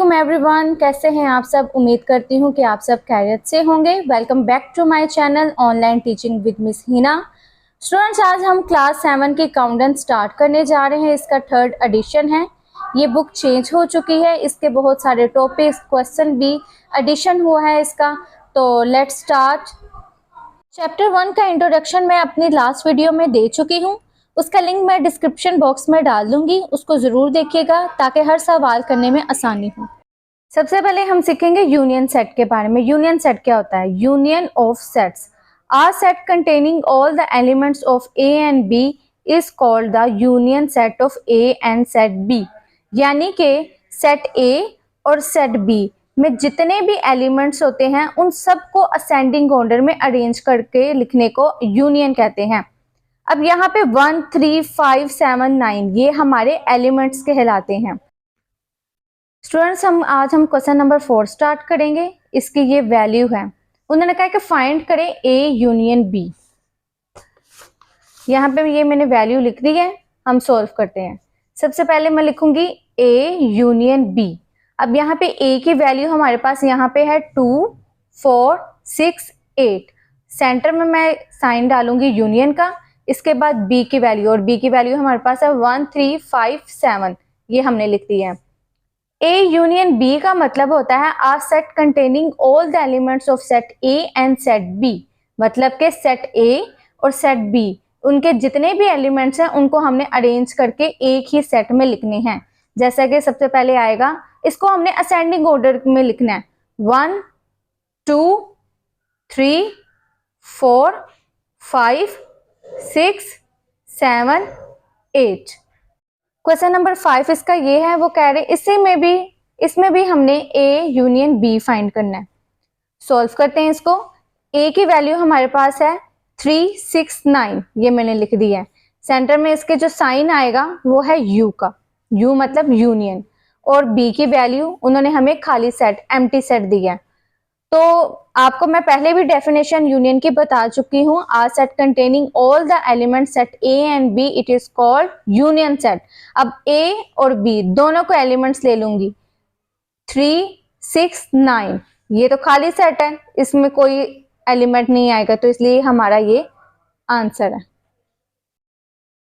अस्सलामुअलैकुम एवरीवन, कैसे हैं आप सब। उम्मीद करती हूँ कि आप सब खैरियत से होंगे। Welcome back to my channel online teaching with miss Hina. Students, आज हम क्लास 7 की काउंटडाउन स्टार्ट करने जा रहे हैं। इसका 3rd एडिशन है। ये बुक चेंज हो चुकी है, इसके बहुत सारे टॉपिक्स क्वेश्चन भी एडिशन हुआ है इसका। तो लेट्स स्टार्ट। चैप्टर 1 का इंट्रोडक्शन मैं अपनी लास्ट वीडियो में दे चुकी हूँ। उसका लिंक मैं डिस्क्रिप्शन बॉक्स में डाल दूंगी, उसको ज़रूर देखिएगा ताकि हर सवाल करने में आसानी हो। सबसे पहले हम सीखेंगे यूनियन सेट के बारे में। यूनियन सेट क्या होता है? Union of sets are set containing all the elements of A and B is called the union set of A and set B. यानी कि सेट ए और सेट बी में जितने भी एलिमेंट्स होते हैं उन सबको असेंडिंग ऑर्डर में अरेंज करके लिखने को यूनियन कहते हैं। अब यहाँ पे 1, 3, 5, 7, 9 ये हमारे एलिमेंट्स कहलाते हैं। स्टूडेंट्स, आज हम क्वेश्चन नंबर 4 स्टार्ट करेंगे। इसकी ये वैल्यू है। उन्होंने कहा कि फाइंड करें ए यूनियन बी। यहाँ पे ये मैंने वैल्यू लिख दी है, हम सॉल्व करते हैं। सबसे पहले मैं लिखूंगी ए यूनियन बी। अब यहाँ पे ए की वैल्यू हमारे पास यहाँ पे है 2, 4, 6, 8। सेंटर में मैं साइन डालूंगी यूनियन का। इसके बाद बी की वैल्यू, और बी की वैल्यू हमारे पास है 1, 3, 5, 7। ये हमने लिख दी है। ए यूनियन बी का मतलब होता है are set containing all the elements of set A and set B. मतलब के सेट ए और सेट बी उनके जितने भी एलिमेंट्स हैं उनको हमने अरेंज करके एक ही सेट में लिखने हैं। जैसा कि सबसे पहले आएगा, इसको हमने असेंडिंग ऑर्डर में लिखना है। 1, 2, 3, 4, 5, 6, 7, 8। क्वेश्चन नंबर 5 इसका ये है, वो कह रहे इसमें भी हमने ए यूनियन बी फाइंड करना है। सॉल्व करते हैं इसको। ए की वैल्यू हमारे पास है 3, 6, 9। ये मैंने लिख दी है। सेंटर में इसके जो साइन आएगा वो है यू का, यू मतलब यूनियन। और बी की वैल्यू उन्होंने हमें खाली सेट, एम्प्टी सेट दिया है। तो आपको मैं पहले भी डेफिनेशन यूनियन की बता चुकी हूँ। Are set containing all the element set A and B, it is called union set. अब ए और बी दोनों को एलिमेंट्स ले लूंगी। 3, 6, 9 ये तो खाली सेट है, इसमें कोई एलिमेंट नहीं आएगा, तो इसलिए हमारा ये आंसर है।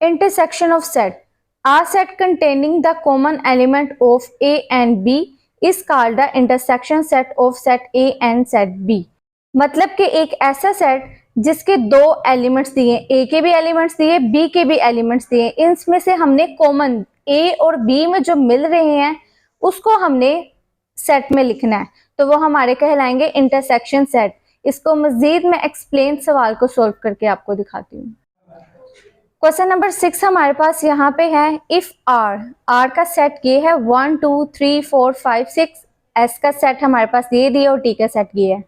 Intersection of set are set containing the common element of A and B is called the intersection set of set A and set B. मतलब कि एक ऐसा सेट जिसके दो एलिमेंट्स दिए, ए के भी एलिमेंट्स दिए, बी के भी एलिमेंट्स दिए, इनमें से हमने कॉमन ए और बी में जो मिल रहे हैं उसको हमने सेट में लिखना है, तो वो हमारे कहलाएंगे इंटरसेक्शन सेट। इसको मजीद मैं एक्सप्लेन सवाल को सॉल्व करके आपको दिखाती हूँ। क्वेश्चन नंबर 6 हमारे पास यहाँ पे है, इफ आर का सेट ये है 1, 2, 3, 4, 5, 6। एस का सेट हमारे पास ये दिया और टी का सेट ये है।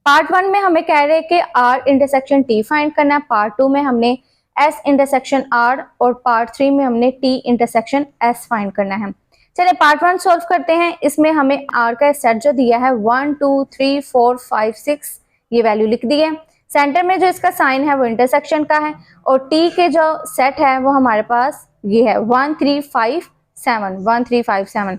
पार्ट 1 में हमें कह रहे हैं कि आर इंटरसेक्शन टी फाइंड करना है। पार्ट 2 में हमने एस इंटरसेक्शन आर, और पार्ट 3 में हमने टी इंटरसेक्शन एस फाइंड करना है। चलिए पार्ट 1 सॉल्व करते हैं। इसमें हमें आर का सेट जो दिया है 1, 2, 3, 4, 5, 6 ये वैल्यू लिख दी है। सेंटर में जो इसका साइन है वो इंटरसेक्शन का है, और टी के जो सेट है वो हमारे पास ये है 1, 3, 5, 7, 1, 3, 5, 7।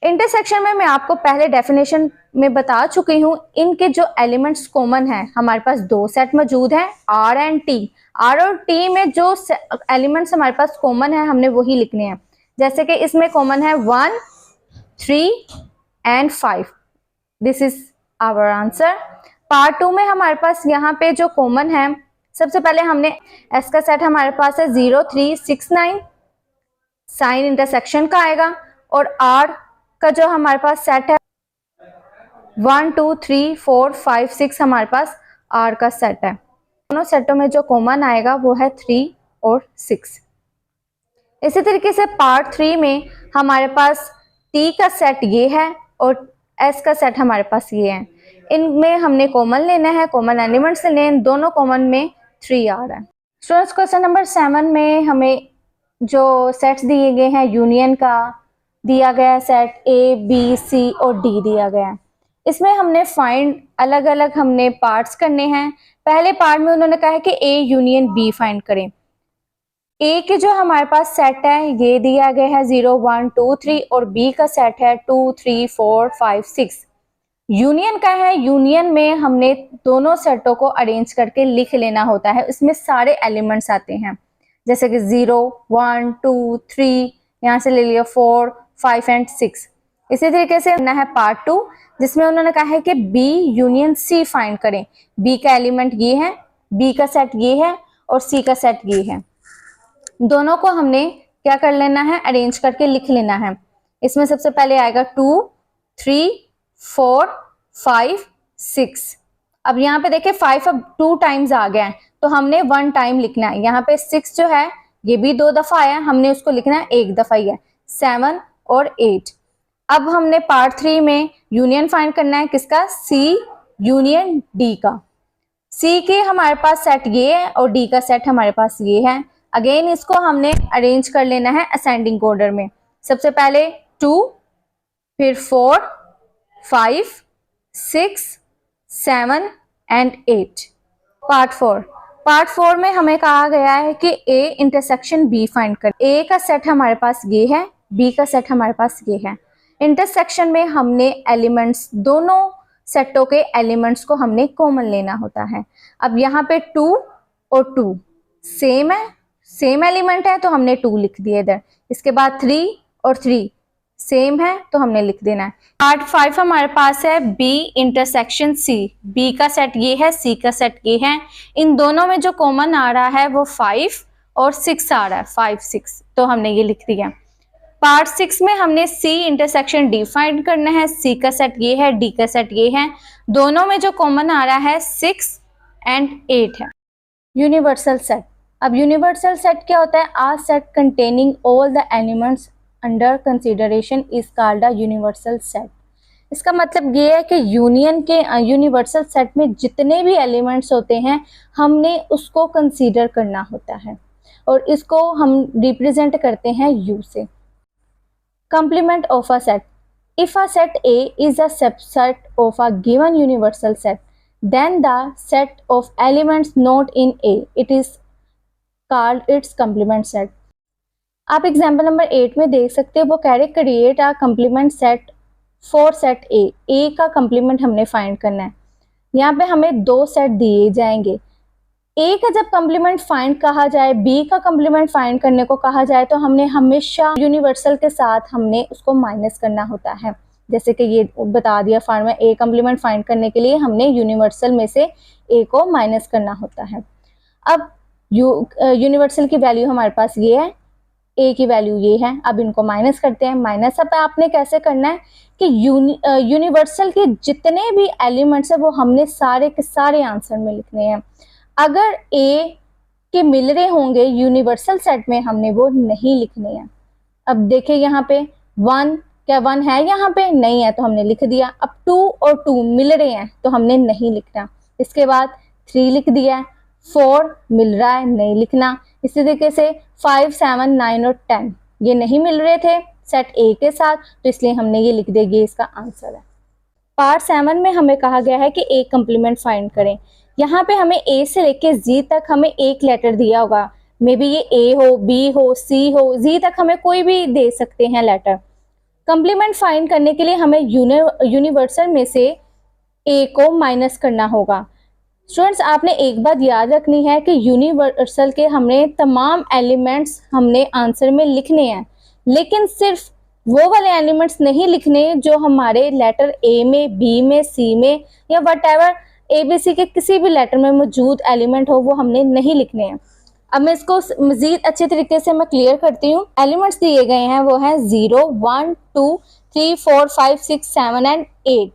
इंटरसेक्शन में मैं आपको पहले डेफिनेशन में बता चुकी हूँ। इनके जो एलिमेंट्स कॉमन है, हमारे पास दो सेट मौजूद हैं, आर एंड टी। आर और टी में जो एलिमेंट्स हमारे पास कॉमन है हमने वही लिखने हैं। जैसे कि इसमें कॉमन है 1, 3 and 5। This is our answer. Part 2 में हमारे पास यहाँ पे जो कॉमन है, सबसे पहले हमने एस का सेट हमारे पास है 0, 3, 6, 9। साइन इंटरसेक्शन का आएगा। और आर का जो हमारे पास सेट है 1, 2, 3, 4, 5, 6 हमारे पास आर का सेट है। दोनों सेटों में जो कॉमन आएगा वो है 3 और 6। इसी तरीके से पार्ट 3 में हमारे पास टी का सेट ये है और एस का सेट हमारे पास ये है। इनमें हमने कॉमन लेना है, कॉमन एलिमेंट्स लेने हैं। दोनों कॉमन में 3 आ रहा है। स्टूडेंट्स, क्वेश्चन नंबर 7 में हमें जो सेट्स दिए गए हैं, यूनियन का दिया गया है सेट ए, बी, सी और डी दिया गया है। इसमें हमने फाइंड अलग अलग हमने पार्ट्स करने हैं। पहले पार्ट में उन्होंने कहा है कि ए यूनियन बी फाइंड करें। ए के जो हमारे पास सेट है ये दिया गया है 0 1 2 3 और बी का सेट है 2 3 4 5 6। यूनियन का है, यूनियन में हमने दोनों सेटों को अरेंज करके लिख लेना होता है, इसमें सारे एलिमेंट्स आते हैं जैसे कि 0 1 2 3, यहाँ से ले लिया 4 5 एंड 6। इसी तरीके से करना है पार्ट 2 जिसमें उन्होंने कहा है कि बी यूनियन सी फाइंड करें। बी का एलिमेंट ये है, बी का सेट ये है और सी का सेट ये है। दोनों को हमने क्या कर लेना है, अरेंज करके लिख लेना है। इसमें सबसे पहले आएगा 2 3 4 5 6। अब यहाँ पे देखिए 5 अब 2 टाइम्स आ गया है तो हमने 1 टाइम लिखना है। यहाँ पे 6 जो है ये भी 2 दफा आया, हमने उसको लिखना है 1 दफा ही है। 7 और 8। अब हमने पार्ट 3 में यूनियन फाइंड करना है किसका, सी यूनियन डी का। सी के हमारे पास सेट ये है और डी का सेट हमारे पास ये है। अगेन इसको हमने अरेंज कर लेना है असेंडिंग ऑर्डर में। सबसे पहले 2, फिर 4 5 6 7 एंड 8। पार्ट 4 में हमें कहा गया है कि ए इंटरसेक्शन बी फाइंड कर। ए का सेट हमारे पास ये है, बी का सेट हमारे पास ये है। इंटरसेक्शन में हमने एलिमेंट्स, दोनों सेटों के एलिमेंट्स को हमने कॉमन लेना होता है। अब यहाँ पे 2 और 2 सेम है, सेम एलिमेंट है तो हमने 2 लिख दिए इधर। इसके बाद 3 और 3 सेम है तो हमने लिख देना है। पार्ट 5 हमारे पास है बी इंटरसेक्शन सी। बी का सेट ये है, सी का सेट ये है। इन दोनों में जो कॉमन आ रहा है वो 5 और 6 आ रहा है, 5 6, तो हमने ये लिख दिया। पार्ट 6 में हमने सी इंटरसेक्शन डी फाइंड करना है। सी का सेट ये है, डी का सेट ये है। दोनों में जो कॉमन आ रहा है 6 एंड 8 है। Universal set. अब यूनिवर्सल सेट क्या होता है, a set containing all the elements under consideration is called a universal set. इसका मतलब ये है कि यूनियन के यूनिवर्सल सेट में जितने भी एलिमेंट्स होते हैं हमने उसको कंसीडर करना होता है और इसको हम रिप्रेजेंट करते हैं यू से। Complement of a set. If a set A is a subset of a given universal set, then the set of elements not in A, it is called its complement set. आप example number 8 में देख सकते हो, वो कह रहे create a complement set for set A. A का complement हमने फाइंड करना है। यहाँ पे हमें 2 सेट दिए जाएंगे। ए का जब कंप्लीमेंट फाइंड कहा जाए, बी का कंप्लीमेंट फाइंड करने को कहा जाए तो हमने हमेशा यूनिवर्सल के साथ हमने उसको माइनस करना होता है। जैसे कि ये बता दिया फार्मूला, ए कंप्लीमेंट फाइंड करने के लिए हमने यूनिवर्सल में से ए को माइनस करना होता है। अब यूनिवर्सल की वैल्यू हमारे पास ये है, ए की वैल्यू ये है। अब इनको माइनस करते हैं। माइनस अब आपने कैसे करना है कि यूनिवर्सल के जितने भी एलिमेंट्स है वो हमने सारे के सारे आंसर में लिखने हैं। अगर ए के मिल रहे होंगे यूनिवर्सल सेट में हमने वो नहीं लिखने हैं। अब देखिए यहाँ पे 1, क्या 1 है यहाँ पे, नहीं है तो हमने लिख दिया। अब 2 और 2 मिल रहे हैं तो हमने नहीं लिखना। इसके बाद 3 लिख दिया, 4 मिल रहा है, नहीं लिखना। इसी तरीके से 5 7 9 और 10 ये नहीं मिल रहे थे सेट ए के साथ तो इसलिए हमने ये लिख दिया, ये इसका आंसर है। पार्ट 7 में हमें कहा गया है कि ए कंप्लीमेंट फाइंड करें। यहाँ पे हमें ए से लेके जी तक हमें एक लेटर दिया होगा, मे बी ये ए हो, बी हो, सी हो, जी तक हमें कोई भी दे सकते हैं लेटर। कंप्लीमेंट फाइंड करने के लिए हमें यूनिवर्सल में से ए को माइनस करना होगा। स्टूडेंट्स आपने एक बात याद रखनी है कि यूनिवर्सल के हमने तमाम एलिमेंट्स हमने आंसर में लिखने हैं, लेकिन सिर्फ वो वाले एलिमेंट्स नहीं लिखने जो हमारे लेटर ए में, बी में, सी में या वट ABC के किसी भी लेटर में मौजूद एलिमेंट हो वो हमने नहीं लिखने हैं। अब मैं इसको मजीद अच्छे तरीके से मैं क्लियर करती हूँ। एलिमेंट्स दिए गए हैं वो हैं 0 1 2 3 4 5 6 7 एंड 8,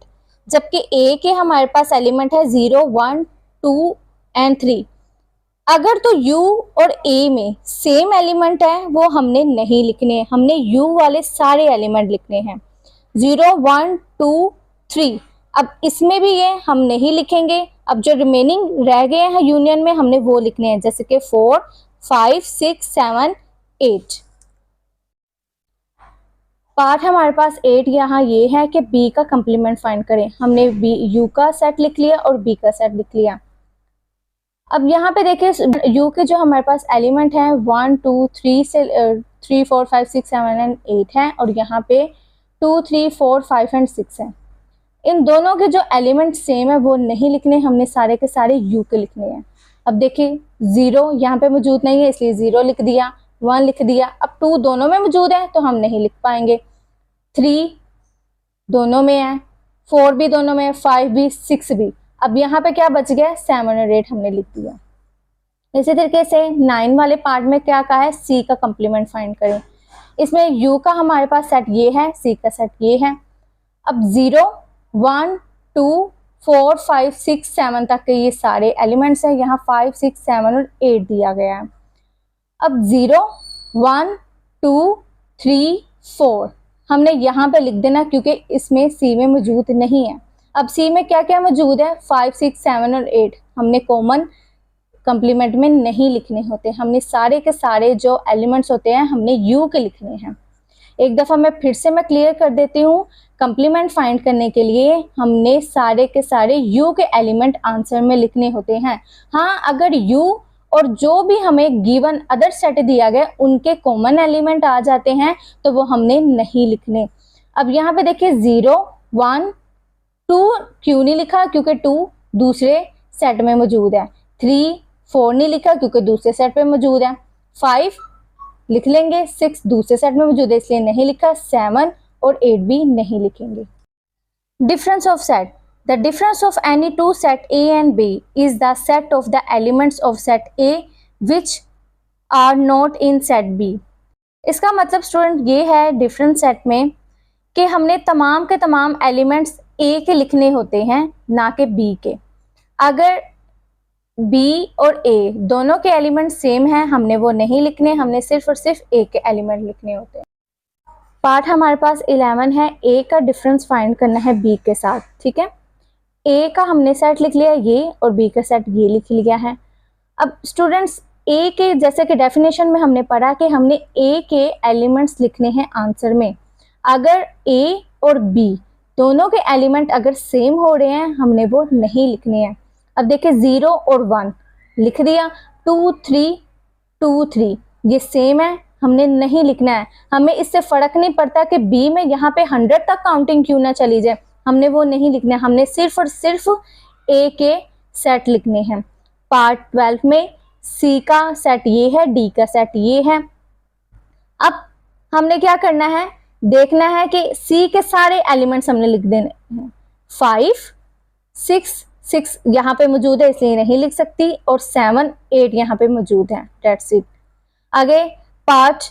जबकि ए के हमारे पास एलिमेंट है 0 1 2 एंड 3। अगर तो यू और ए में सेम एलिमेंट है वो हमने नहीं लिखने, हमने यू वाले सारे एलिमेंट लिखने हैं। 0 1 2 3, अब इसमें भी ये हम नहीं लिखेंगे। अब जो रिमेनिंग रह गए हैं यूनियन में हमने वो लिखने हैं, जैसे कि 4 5 6 7 8। पार्ट हमारे पास 8 यहाँ ये है कि बी का कंप्लीमेंट फाइंड करें। हमने बी यू का सेट लिख लिया और बी का सेट लिख लिया। अब यहाँ पे देखिए यू के जो हमारे पास एलिमेंट हैं 1 2 3 से 3 4 5 6 7 एंड 8 हैं, और यहाँ पे 2 3 4 5 एंड 6 हैं। इन दोनों के जो एलिमेंट सेम है वो नहीं लिखने, हमने सारे के सारे यू के लिखने हैं। अब देखिए 0 यहाँ पे मौजूद नहीं है इसलिए 0 लिख दिया, 1 लिख दिया। अब 2 दोनों में मौजूद है तो हम नहीं लिख पाएंगे, 3 दोनों में है, 4 भी दोनों में है, 5 भी, 6 भी। अब यहाँ पे क्या बच गया, 7 और 8 हमने लिख दिया। इसी तरीके से 9 वाले पार्ट में क्या कहा है, सी का कंप्लीमेंट फाइंड करें। इसमें यू का हमारे पास सेट ये है, सी का सेट ये है। अब 0 1 2 4 5 6 7 तक के ये सारे एलिमेंट्स हैं, यहाँ 5 6 7 और 8 दिया गया है। अब 0 1 2 3 4 हमने यहाँ पे लिख देना क्योंकि इसमें सी में मौजूद नहीं है। अब सी में क्या क्या मौजूद है, 5 6 7 और 8 हमने कॉमन कंप्लीमेंट में नहीं लिखने होते, हमने सारे के सारे जो एलिमेंट्स होते हैं हमने यू के लिखने हैं। एक दफ़ा मैं फिर से क्लियर कर देती हूँ, कंप्लीमेंट फाइंड करने के लिए हमने सारे के सारे यू के एलिमेंट आंसर में लिखने होते हैं। हाँ, अगर यू और जो भी हमें गिवन अदर सेट दिया गया उनके कॉमन एलिमेंट आ जाते हैं तो वो हमने नहीं लिखने। अब यहाँ पे देखिए 0 1 2 क्यों नहीं लिखा, क्योंकि 2 दूसरे सेट में मौजूद है। 3 4 नहीं लिखा क्योंकि दूसरे सेट में मौजूद है। 5 लिख लेंगे, 6 दूसरे सेट में मौजूद है इसलिए नहीं लिखा। 7 और 8 भी नहीं लिखेंगे। Difference of set, the difference of any two set A and B is the set of the elements of set A which are not in set B। इसका मतलब स्टूडेंट ये है डिफरेंस सेट में कि हमने तमाम के तमाम एलिमेंट्स A के लिखने होते हैं ना कि B के। अगर B और A दोनों के एलिमेंट सेम हैं हमने वो नहीं लिखने, हमने सिर्फ और सिर्फ A के एलिमेंट लिखने होते हैं। पार्ट हमारे पास 11 है, A का डिफरेंस फाइंड करना है B के साथ, ठीक है। A का हमने सेट लिख लिया ये और B का सेट ये लिख लिया है। अब स्टूडेंट्स A के जैसे कि डेफिनेशन में हमने पढ़ा कि हमने A के एलिमेंट्स लिखने हैं आंसर में। अगर A और B दोनों के एलिमेंट अगर सेम हो रहे हैं हमने वो नहीं लिखने हैं। अब देखिए 0 और 1 लिख दिया, 2 3 2 3 ये सेम है हमने नहीं लिखना है। हमें इससे फर्क नहीं पड़ता कि B में यहाँ पे 100 तक काउंटिंग क्यों ना चली जाए, हमने वो नहीं लिखना है, हमने सिर्फ और सिर्फ A के सेट लिखने हैं। पार्ट 12 में C का सेट ये है, D का सेट ये है। अब हमने क्या करना है, देखना है कि C के सारे एलिमेंट्स हमने लिख देने हैं। 5 6 6 यहाँ पे मौजूद है इसलिए नहीं लिख सकती, और 7 8 यहाँ पे मौजूद है, दैट्स इट। आगे पार्ट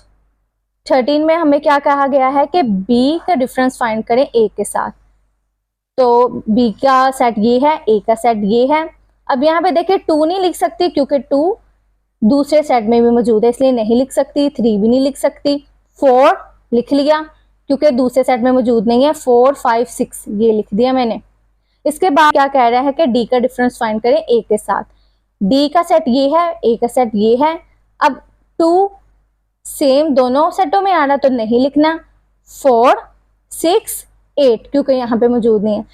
13 में हमें क्या कहा गया है कि B का डिफरेंस फाइंड करें A के साथ। तो B का सेट ये है, A का सेट ये है। अब यहाँ पे देखिए 2 नहीं लिख सकती क्योंकि 2 दूसरे सेट में भी मौजूद है इसलिए नहीं लिख सकती। 3 भी नहीं लिख सकती। 4 लिख लिया क्योंकि दूसरे सेट में मौजूद नहीं है। 4 5 6 ये लिख दिया मैंने। इसके बाद क्या कह रहा है कि D का डिफरेंस फाइंड करें A के साथ। D का सेट ये है, A का सेट ये है। अब 2 सेम दोनों सेटों में आ रहा तो नहीं लिखना। 4 6 8 क्योंकि यहाँ पे मौजूद नहीं है।